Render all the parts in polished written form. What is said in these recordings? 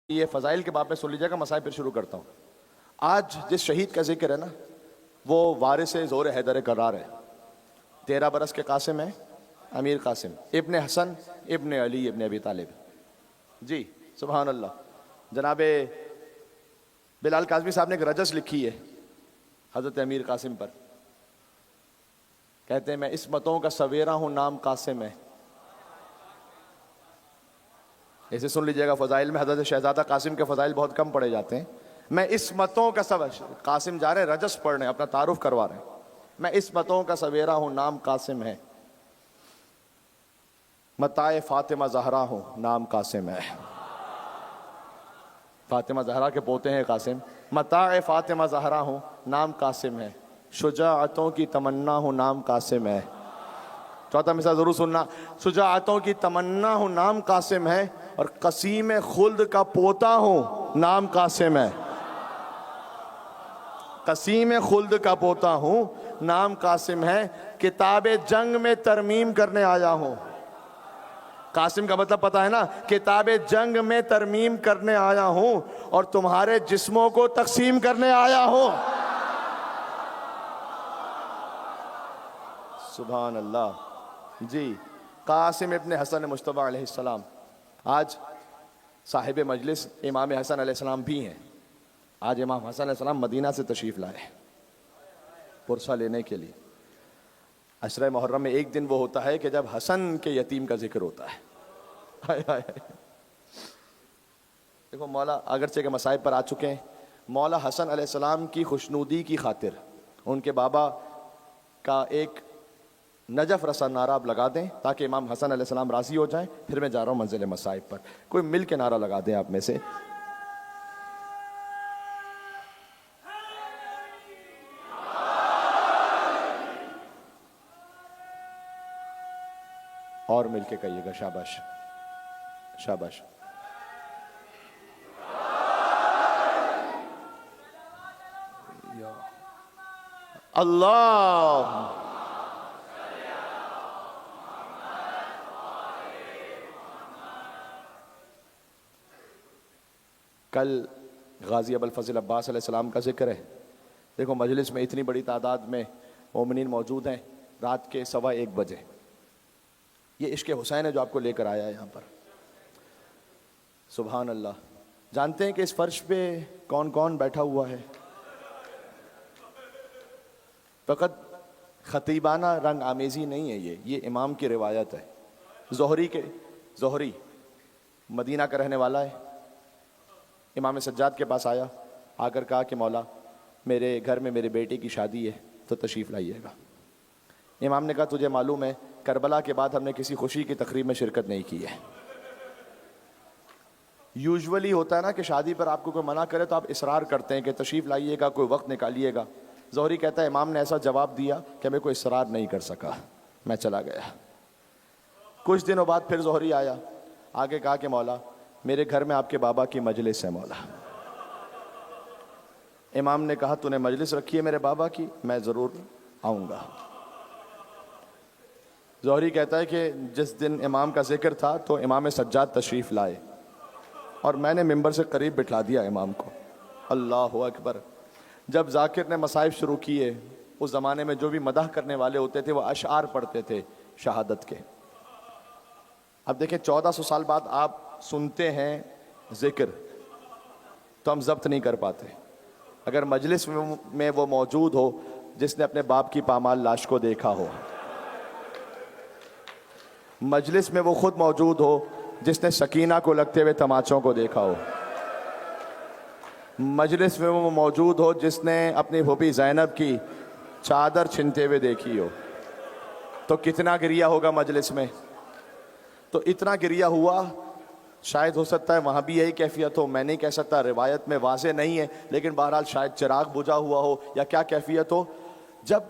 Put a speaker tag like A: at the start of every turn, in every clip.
A: ये फ़ज़ाइल के बाब में सुन लीजिएगा, मसाइल फिर शुरू करता हूँ। आज जिस शहीद का जिक्र है ना, वो वारिस ज़ोर हैदर करार है। 13 बरस के कासिम है, अमीर कासिम इब्ने हसन इब्ने अली इब्ने अबी तालिब। जी सुभान अल्लाह। जनाबे बिलाल काज़मी साहब ने एक रजस लिखी है हज़रत अमीर कासिम पर। कहते हैं मैं इस्मतों का सवेरा हूँ, नाम कासिम है। ऐसे सुन लीजिएगा, फ़ज़ाइल में हज़रत शहज़ादा कासिम के फ़ज़ाइल बहुत कम पढ़े जाते हैं। मैं इस्मतों का कासिम जा रहे हैं रजस पढ़ने, अपना तारुफ करवा रहे हैं। मैं इस्मतों का सवेरा हूँ, नाम कासिम है। मताए फ़ातिमा ज़हरा हूँ, नाम कासिम है। फ़ातिमा ज़हरा के पोते हैं कासिम। मताए फ़ातिमा ज़हरा हूँ, नाम कासिम है। शुजाअतों की तमन्ना हूँ, नाम कासिम है। चौथा मिसरा ज़रूर सुनना। शुजाअतों की तमन्ना हूँ, नाम कासिम है। और कसीम खुल्द का पोता हूँ, नाम कासिम है। कसीम खुल्द का पोता हूँ, नाम कासिम है। किताब जंग में तरमीम करने आया हूँ। कासिम का मतलब पता है ना, किताब जंग में तरमीम करने आया हूँ और तुम्हारे जिस्मों को तकसीम करने आया हूँ। सुभान अल्लाह। जी कासिम इब्ने हसन मुश्तबा अलैहिस्सलाम आज साहिब मजलिस इमाम हसन अलैहिस्सलाम भी हैं। आज इमाम हसन अलैहिस्सलाम मदीना से तशरीफ़ लाए पुरसा लेने के लिए। अशरा मुहर्रम में एक दिन वो होता है कि जब हसन के यतीम का जिक्र होता है। हाय हाय हाय। देखो मौला अगरचे के मसाइब पर आ चुके हैं। मौला हसन अलैहिस्सलाम की खुशनूदी की खातिर उनके बाबा का एक नजफ रसा नारा आप लगा दें ताकि इमाम हसन अलैहिस्सलाम राज़ी हो जाएं। फिर मैं जा रहा हूँ मंजिल मसाइब पर। कोई मिल के नारा लगा दें आप में से। और मिल के कहिएगा, शाबाश शाबाश। अल्लाह कल गाजी अबुल फज़ल अब्बास अलैहिस्सलाम का जिक्र है। देखो मजलिस में इतनी बड़ी तादाद में मोमिनीन मौजूद हैं। रात के 1:15 बजे ये इश्क़ हुसैन है जो आपको लेकर आया है यहाँ पर। सुभान अल्लाह। जानते हैं कि इस फर्श पे कौन कौन बैठा हुआ है? फ़कत ख़तीबाना रंग आमेज़ी नहीं है, ये इमाम की रिवायत है। ज़ोहरी मदीना का रहने वाला है। इमाम सज्जाद के पास आया, आकर कहा कि मौला मेरे घर में मेरे बेटे की शादी है तो तशरीफ़ लाइएगा। इमाम ने कहा तुझे मालूम है करबला के बाद हमने किसी खुशी की तकरीब में शिरकत नहीं की है। यूजुअली होता है ना कि शादी पर आपको कोई मना करे तो आप इसरार करते हैं कि तशरीफ़ लाइएगा, कोई वक्त निकालिएगा। ज़ोहरी कहता है इमाम ने ऐसा जवाब दिया कि मैं कोई इसरार नहीं कर सका, मैं चला गया। कुछ दिनों बाद फिर ज़ोहरी आया, आगे कहा कि मौला मेरे घर में आपके बाबा की मजलिस है मौला। इमाम ने कहा तूने मजलिस रखी है मेरे बाबा की, मैं ज़रूर आऊँगा। ज़ोहरी कहता है कि जिस दिन इमाम का जिक्र था तो इमाम सज्जाद तशरीफ़ लाए और मैंने मिंबर से करीब बिठा दिया इमाम को। अल्लाह अकबर। जब जाकिर ने मसाइब शुरू किए, उस ज़माने में जो भी मदह करने वाले होते थे वो अशआर पढ़ते थे शहादत के। अब देखें 1400 साल बाद आप सुनते हैं जिक्र तो हम जब्त नहीं कर पाते। अगर मजलिस में वो मौजूद हो जिसने अपने बाप की पामाल लाश को देखा हो, मजलिस में वो खुद मौजूद हो जिसने सकीना को लगते हुए तमाचों को देखा हो, मजलिस में वो मौजूद हो जिसने अपनी फूफी ज़ैनब की चादर छीनते हुए देखी हो, तो कितना गिरिया होगा मजलिस में। तो इतना गिरिया हुआ, शायद हो सकता है वहाँ भी यही कैफियत हो, मैं नहीं कह सकता, रिवायत में वाज़े नहीं है, लेकिन बहरहाल शायद चिराग बुझा हुआ हो या क्या कैफियत हो। जब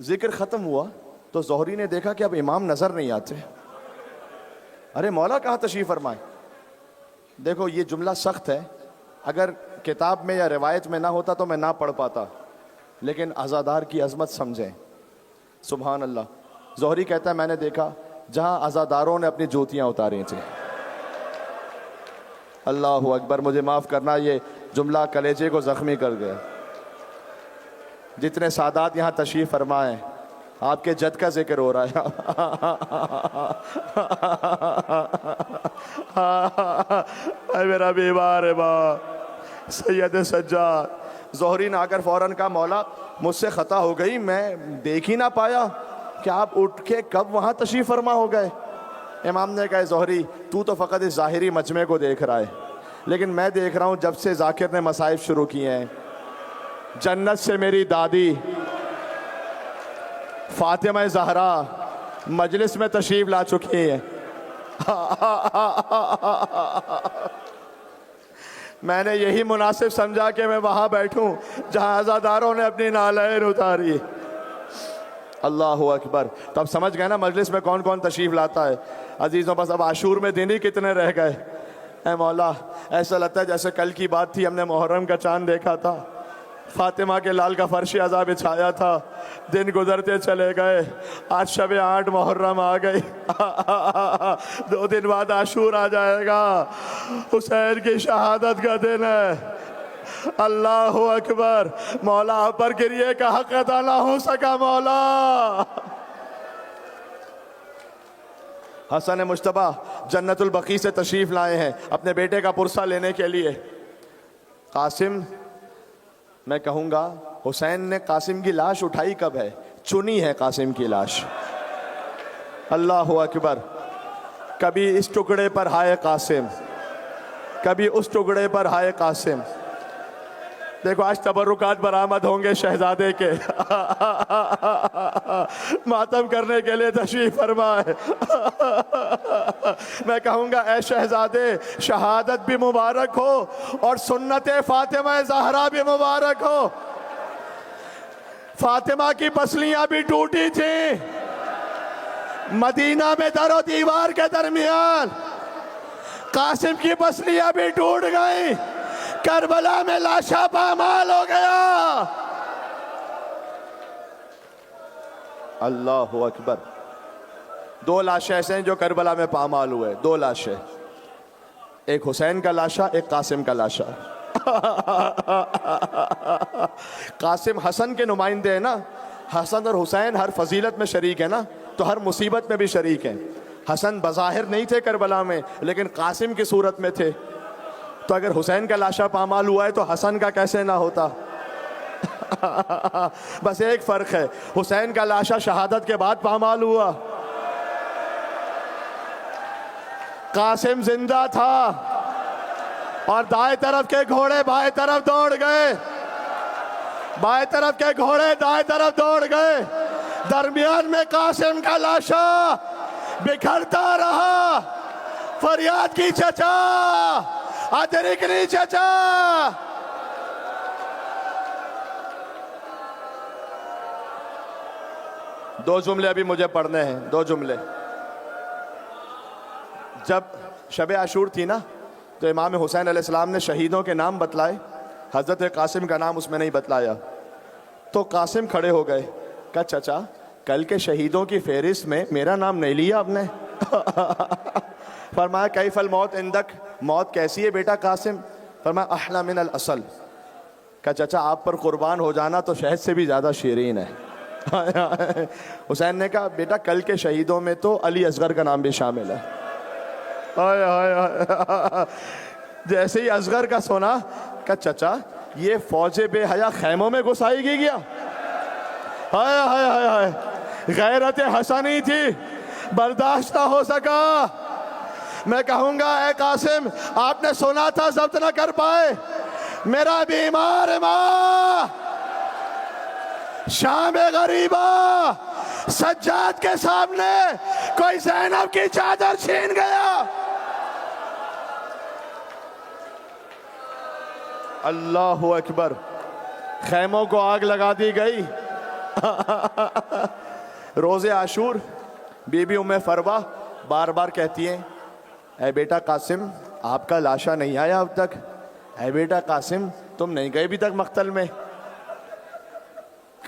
A: जिक्र ख़त्म हुआ तो ज़ोहरी ने देखा कि अब इमाम नज़र नहीं आते। अरे मौला कहाँ तशरीफ़ फरमाए। देखो ये जुमला सख्त है, अगर किताब में या रिवायत में ना होता तो मैं ना पढ़ पाता, लेकिन अज़ादार की अज़मत समझें। सुभान अल्लाह। ज़ोहरी कहता है मैंने देखा जहाँ अज़ादारों ने अपनी जूतियाँ उतारी थी। अल्लाह अकबर, मुझे माफ़ करना, ये जुमला कलेजे को ज़ख्मी कर गया। जितने सादात यहाँ तशरीफ़ फरमाए, आपके जद का जिक्र हो रहा है। मेरा बीमार है बा सैयद सज्जाद। ज़ोहरी ने आकर फ़ौरन कहा, मौला मुझसे ख़ता हो गई, मैं देख ही ना पाया कि आप उठ के कब वहाँ तशरीफ़ फरमा हो गए। इमाम ने कहा, ज़ोहरी तू तो फ़कत इस ज़ाहिरी मजमे को देख रहा है, लेकिन मैं देख रहा हूँ जब से ज़ाकिर ने मसाइब शुरू किए हैं, जन्नत से मेरी दादी फातिमा ज़हरा मजलिस में तशरीफ़ ला चुकी है। मैंने यही मुनासिब समझा कि मैं वहाँ बैठूं जहाँ अज़ादारों ने अपनी नालैन उतारी। अल्लाह अकबर। तो अब समझ गए ना मजलिस में कौन कौन तशरीफ़ लाता है। अजीज़ों, बस अब आशूर में दिन ही कितने रह गए। ऐ मौला, ऐसा लगता है जैसे कल की बात थी, हमने मुहर्रम का चांद देखा था, फातिमा के लाल का फर्श अज़ाब बिछाया था, दिन गुजरते चले गए, आज शब 8 मुहर्रम आ गई। 2 दिन बाद आशूर आ जाएगा, हुसैन की शहादत का दिन है। अल्लाह अकबर। मौला आप पर गिरिए का हक अदा ना हो सका। मौला हसन मुश्तबा जन्नतुल बकी से तशरीफ लाए हैं अपने बेटे का पुरसा लेने के लिए। कासिम, मैं कहूँगा हुसैन ने कासिम की लाश उठाई कब है? चुनी है कासिम की लाश। अल्लाह अकबर। कभी इस टुकड़े पर हाय कासिम, कभी उस टुकड़े पर हाय कासिम। देखो आज तबरुकात बरामद होंगे शहजादे के। मातम करने के लिए तशरीफ फरमाए। मैं कहूँगा ऐ शहजादे, शहादत भी मुबारक हो और सुन्नत फातिमा ज़हरा भी मुबारक हो। फातिमा की पसलियां भी टूटी थी मदीना में दरो दीवार के दरमियान, कासिम की पसलियां भी टूट गई, करबला में लाशा पामाल हो गया। अल्लाह अकबर। 2 लाशें ऐसे हैं जो करबला में पामाल हुए, 2 लाशें, एक हुसैन का लाशा, एक कासिम का लाशा। कासिम हसन के नुमाइंदे हैं ना, हसन और हुसैन हर फजीलत में शरीक है ना, तो हर मुसीबत में भी शरीक हैं। हसन बज़ाहिर नहीं थे करबला में, लेकिन कासिम की सूरत में थे। तो अगर हुसैन का लाशा पामाल हुआ है तो हसन का कैसे ना होता। बस एक फ़र्क है, हुसैन का लाशा शहादत के बाद पामाल हुआ, कासिम जिंदा था और दाएं तरफ के घोड़े बाएं तरफ दौड़ गए, बाएं तरफ के घोड़े दाएं तरफ दौड़ गए, दरमियान में कासिम का लाशा बिखरता रहा। फरियाद की चचा, अदरिकनी चचा। दो जुमले अभी मुझे पढ़ने हैं, 2 जुमले। जब शब आशूर थी ना, तो इमाम हुसैन अलैहिस्सलाम ने शहीदों के नाम बतलाए, हज़रत कासिम का नाम उसमें नहीं बतलाया। तो कासिम खड़े हो गए, कहा चचा कल के शहीदों की फहरिस्त में मेरा नाम नहीं लिया आपने। फरमाया कैफल मौत इंदक, मौत कैसी है बेटा कासिम? फरमाया अहला मिनल असल। कहा चाचा आप पर कुर्बान हो जाना तो शहद से भी ज़्यादा शीरीन है। हुसैन ने कहा बेटा कल के शहीदों में तो अली असगर का नाम भी शामिल है। हाय हाय हाय। जैसे ही असगर का सुना, कहा चाचा ये फौजे बेहया खैमों में घुसाएगी क्या? हाय हाय हाय हाय। गैरत हसनी थी, बर्दाश्त ना हो सका। मैं कहूंगा ए कासिम, आपने सुना था जब्त ना कर पाए, मेरा बीमार माँ शाम गरीबा सज्जाद के सामने कोई ज़ैनब की चादर छीन गया। अल्लाह अकबर। खैमों को आग लगा दी गई। रोज़े आशूर बीबी उम्मे फरवा बार बार कहती हैं, ऐ बेटा कासिम आपका लाशा नहीं आया अब तक, ऐ बेटा कासिम तुम नहीं गए अभी तक मख्तल में।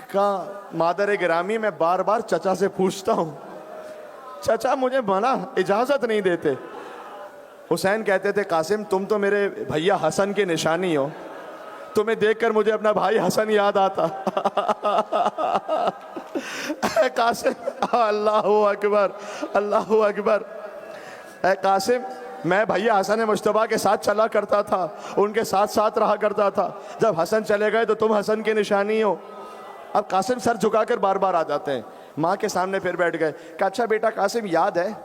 A: का मादर गिरामी मैं बार बार चचा से पूछता हूँ, चचा मुझे मना इजाज़त नहीं देते। हुसैन कहते थे कासिम तुम तो मेरे भैया हसन की निशानी हो, तुम्हें देखकर मुझे अपना भाई हसन याद आता। कासिम, अल्लाहु अकबर, अल्लाहु अकबर। कासिम, मैं भैया हसन मुश्तबा के साथ चला करता था, उनके साथ साथ रहा करता था। जब हसन चले गए तो तुम हसन की निशानी हो। अब कासिम सर झुकाकर बार बार आ जाते हैं, माँ के सामने फिर बैठ गए। कहा अच्छा बेटा कासिम, याद है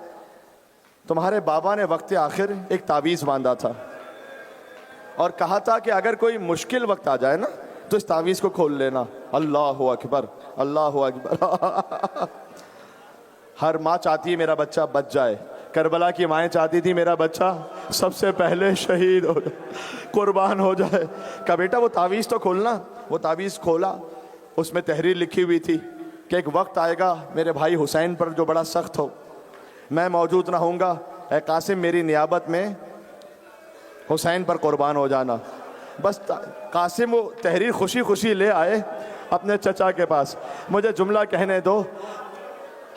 A: तुम्हारे बाबा ने वक्त आखिर एक तावीज़ बांधा था और कहा था कि अगर कोई मुश्किल वक्त आ जाए ना तो इस तावीज़ को खोल लेना। अल्लाहु अकबर, अल्लाहु अकबर। हर माँ चाहती है मेरा बच्चा बच जाए। करबला की माएँ चाहती थी मेरा बच्चा सबसे पहले शहीद हो जाए, कुर्बान हो जाए। कहा बेटा वो तावीज़ तो खोलना। वो तावीज़ खोला, उसमें तहरीर लिखी हुई थी कि एक वक्त आएगा मेरे भाई हुसैन पर जो बड़ा सख्त हो, मैं मौजूद ना होऊंगा, ऐ कासिम मेरी नियाबत में हुसैन पर कुर्बान हो जाना। बस कासिम वो तहरीर खुशी खुशी ले आए अपने चचा के पास। मुझे जुमला कहने दो,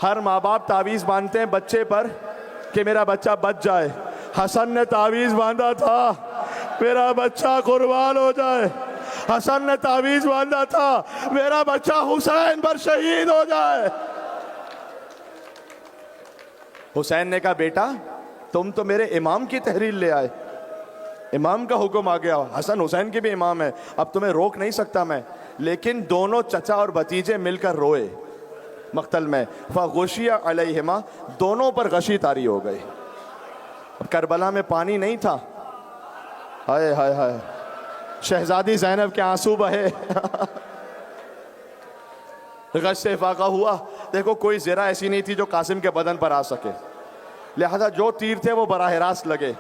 A: हर माँ बाप तावीज़ बांधते हैं बच्चे पर कि मेरा बच्चा बच जाए। हसन ने तावीज़ बांधा था मेरा बच्चा कुर्बान हो जाए। हसन ने तावीज़ बांधा था मेरा बच्चा हुसैन पर शहीद हो जाए। हुसैन ने कहा बेटा तुम तो मेरे इमाम की तहरीर ले आए, इमाम का हुक्म आ गया, हसन हुसैन के भी इमाम है, अब तुम्हें रोक नहीं सकता मैं। लेकिन दोनों चचा और भतीजे मिलकर रोए मक्तल में। फ़ग़ुशिया अलैहिमा, दोनों पर गशी तारी हो गई। अब करबला में पानी नहीं था, हाय हाय हाय, शहजादी ज़ैनब के आंसू बहे। गश से फाका हुआ। देखो कोई ज़रा ऐसी नहीं थी जो कासिम के बदन पर आ सके, लिहाजा जो तीर थे वो बराह रास्त लगे।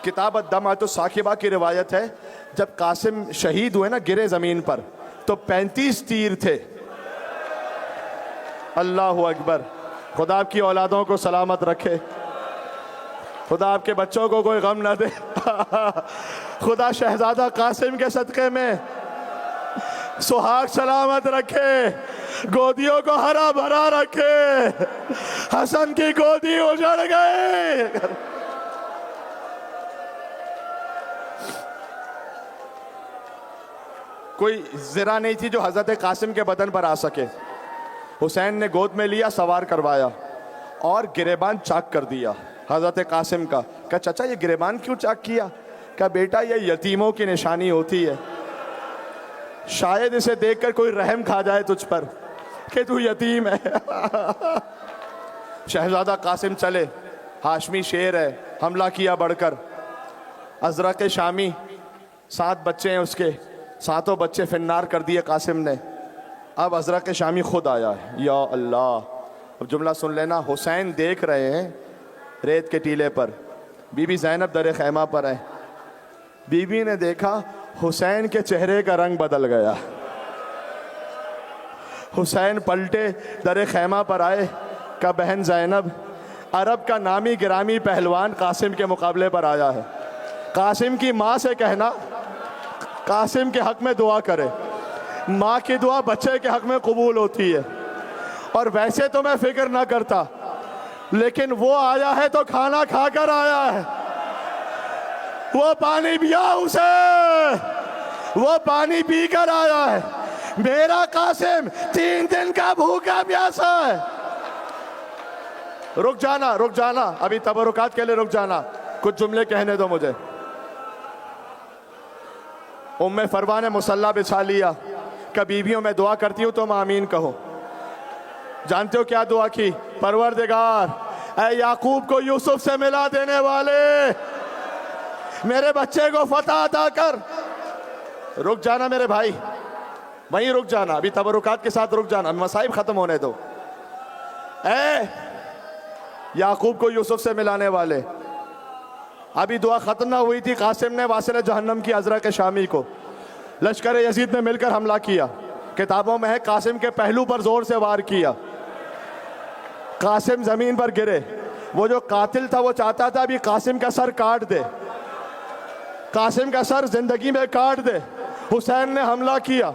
A: किताब अद-दमातु साकिबा की रिवायत है जब कासिम शहीद हुए ना, गिरे ज़मीन पर, तो 35 तीर थे। अल्लाहु अकबर। खुदा आपकी औलादों को सलामत रखे, खुदा आपके बच्चों को कोई गम न दे। खुदा शहजादा कासिम के सदक़े में सुहाग सलामत रखे, गोदियों को हरा भरा रखे। हसन की गोदी उजड़ गई। कोई ज़रा नहीं थी जो हज़रत कासिम के बदन पर आ सके। हुसैन ने गोद में लिया, सवार करवाया और गिरेबान चाक कर दिया हज़रत कासिम का। कहा चाचा ये गिरेबान क्यों चाक किया? कहा बेटा ये यतीमों की निशानी होती है, शायद इसे देखकर कोई रहम खा जाए तुझ पर कि तू यतीम है। शहजादा कासिम चले, हाशमी शेर है, हमला किया बढ़कर। अज़रक शामी 7 बच्चे हैं उसके, 7 बच्चे फिन्नार कर दिए कासिम ने। अब अज़रक शामी खुद आया है। या अल्लाह, अब जुमला सुन लेना। हुसैन देख रहे हैं रेत के टीले पर, बीबी ज़ैनब दर खैमा पर है। बीबी ने देखा हुसैन के चेहरे का रंग बदल गया। हुसैन पलटे, दर खैमा पर आए। का बहन ज़ैनब, अरब का नामी गिरामी पहलवान कासिम के मुकाबले पर आया है। कासिम की माँ से कहना कासिम के हक में दुआ करे, माँ की दुआ बच्चे के हक में कबूल होती है। और वैसे तो मैं फिक्र ना करता, लेकिन वो आया है तो खाना खाकर आया है। वो पानी पिया उसे, वो पानी पीकर आया है। मेरा कासिम 3 दिन का भूखा प्यासा है। रुक जाना, रुक जाना, अभी तबरुकात के लिए रुक जाना, कुछ जुमले कहने दो मुझे। उम्मे फरवा ने मुसल्ला बिछा लिया। का बीवियों में दुआ करती हूँ तुम आमीन कहो। जानते हो क्या दुआ की? परवरदिगार, ऐ याकूब को यूसुफ से मिला देने वाले, मेरे बच्चे को फतह अता कर। रुक जाना मेरे भाई, वहीं रुक जाना, अभी तबरुकात के साथ रुक जाना, मसाइब खत्म होने दो। ऐ याकूब को यूसुफ से मिलाने वाले, अभी दुआ खत्म ना हुई थी, कासिम ने वासिल जहन्नम की अज़रक शामी को लश्कर यजीद ने मिलकर हमला किया। किताबों में है कासिम के पहलू पर जोर से वार किया, कासिम जमीन पर गिरे। वो जो कातिल था वो चाहता था अभी कासिम का सर काट दे, कासिम का सर जिंदगी में काट दे। हुसैन ने हमला किया,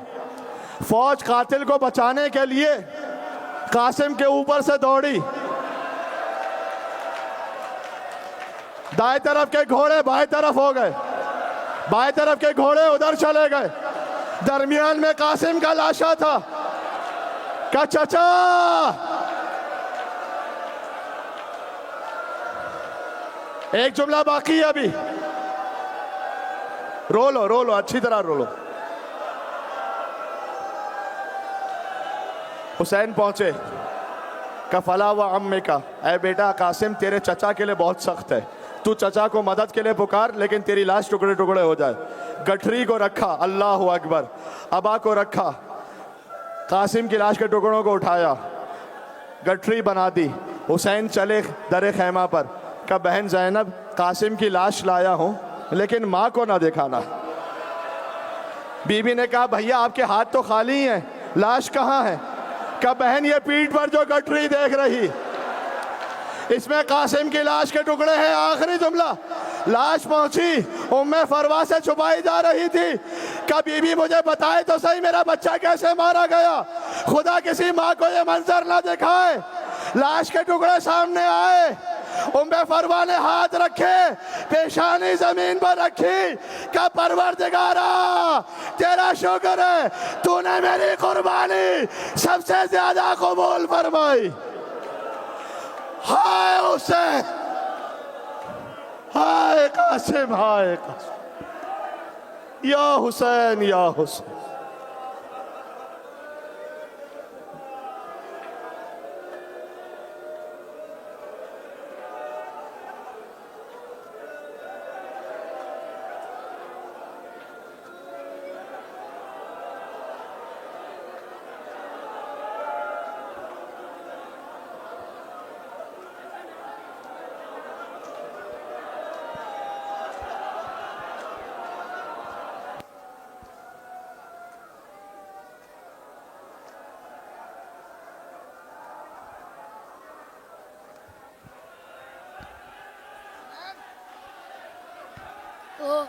A: फौज कातिल को बचाने के लिए कासिम के ऊपर से दौड़ी। दाएं तरफ के घोड़े बाएं तरफ हो गए, बाएं तरफ के घोड़े उधर चले गए। दरमियान में कासिम का लाशा था का चचा। एक जुमला बाकी है अभी, रो लो अच्छी तरह रो लो। हुसैन पहुंचे, कफला व अम्मे का, ऐ बेटा कासिम तेरे चचा के लिए बहुत सख्त है, तू चचा को मदद के लिए पुकार, लेकिन तेरी लाश टुकड़े टुकड़े हो जाए। गठरी को रखा, अल्लाह अकबर, अबा को रखा, कासिम की लाश के टुकड़ों को उठाया, गठरी बना दी। हुसैन चले दरे खैमा पर, का बहन ज़ैनब कासिम की लाश लाया हूं, लेकिन माँ को ना दिखाना। बीबी ने कहा भैया आपके हाथ तो खाली हैं, लाश कहाँ है? का बहन ये पीठ पर जो गठरी देख रही, इसमें कासिम की लाश के टुकड़े हैं। आखिरी जुमला, लाश पहुंची, उम्मे फरवा से छुपाई जा रही थी। का बीबी मुझे बताए तो सही मेरा बच्चा कैसे मारा गया, खुदा किसी माँ को ये मंजर ना दिखाए। लाश के टुकड़े सामने आए, उम्मे फरवा ने हाथ रखे, पेशानी जमीन पर रखी, का परवरदिगारा तेरा शुक्र है, तूने मेरी कुर्बानी सबसे ज्यादा कबूल फरमाई। हाय हुसैन, हाय कासिम, हाय कासिम, या हुसैन या हुसैन।
B: ओ